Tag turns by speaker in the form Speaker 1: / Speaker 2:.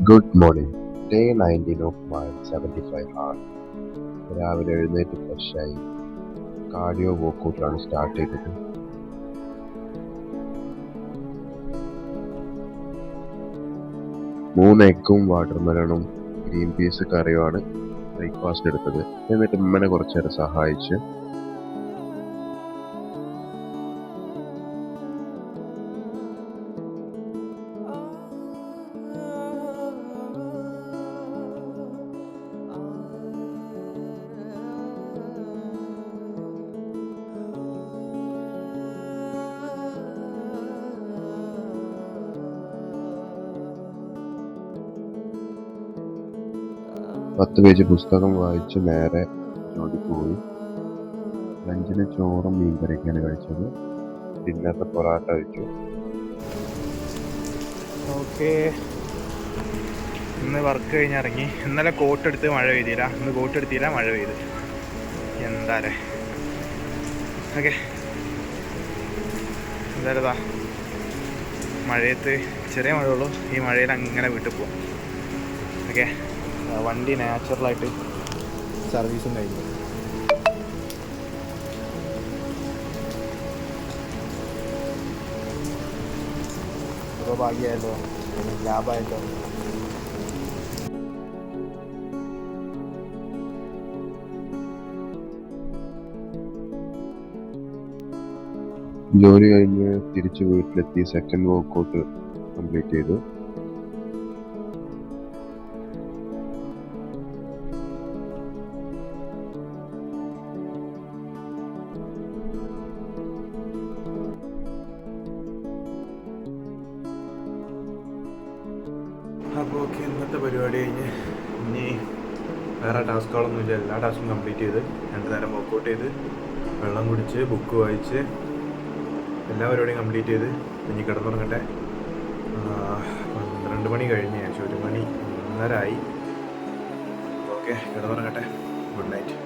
Speaker 1: Good morning. Day 19 of my 75 hard. രാവിലെ എഴുന്നേറ്റ് ഫ്രഷായി കാർഡിയോ വർക്കൗട്ടാണ് സ്റ്റാർട്ട് ചെയ്തത്. മൂന്ന് എഗ്ഗും വാട്ടർമെലണും ഗ്രീൻ പീസ് കറിയുമാണ് ബ്രേക്ക്ഫാസ്റ്റ് എടുത്തത്. എന്നിട്ട് ഉമ്മനെ കുറച്ചു നേരം സഹായിച്ച് പത്ത് പേജ് പുസ്തകം വായിച്ച് നേരെ ജോലിക്ക് പോയി. ലഞ്ചിന് ചോറും മീൻകറിയൊക്കെയാണ് കഴിച്ചത്. ഡിന്നറിന് പൊറാട്ട കഴിച്ചു.
Speaker 2: ഓക്കെ, ഇന്ന് വർക്ക് കഴിഞ്ഞിറങ്ങി. ഇന്നലെ കോട്ട് എടുത്ത് മഴ പെയ്തില്ല, ഇന്ന് കോട്ട് എടുത്തില്ല, മഴ പെയ്ത്. എന്താല്ലേ. ഓക്കെ, എന്തായാലും മഴയത്ത് ചെറിയ മഴയുള്ളൂ. ഈ മഴയിൽ അങ്ങനെ വീട്ടിൽ പോവാം. ഓക്കെ, വണ്ടി നാച്ചുറലായിട്ട് സർവീസും കഴിഞ്ഞു. അപ്പോൾ ഭാഗ്യമായല്ലോ, ലാഭമായല്ലോ.
Speaker 1: ജോലി കഴിഞ്ഞ് തിരിച്ച് വീട്ടിലെത്തി സെക്കൻഡ് വർക്കൗട്ട് കംപ്ലീറ്റ് ചെയ്തു.
Speaker 2: അപ്പോൾ ഓക്കെ, ഇന്നത്തെ പരിപാടി കഴിഞ്ഞ് ഇനി വേറെ ടാസ്കുകളൊന്നുമില്ല. എല്ലാ ടാസ്കും കംപ്ലീറ്റ് ചെയ്ത് 2 നേരം വർക്കൗട്ട് ചെയ്ത് വെള്ളം കുടിച്ച് ബുക്ക് വായിച്ച് എല്ലാ പരിപാടിയും കംപ്ലീറ്റ് ചെയ്ത് ഇനി കിടന്നുറങ്ങട്ടെ. 12 മണി കഴിഞ്ഞ്, 1 മണി 1:30 ആയി. ഓക്കെ, കിടന്നുറങ്ങട്ടെ. Good night.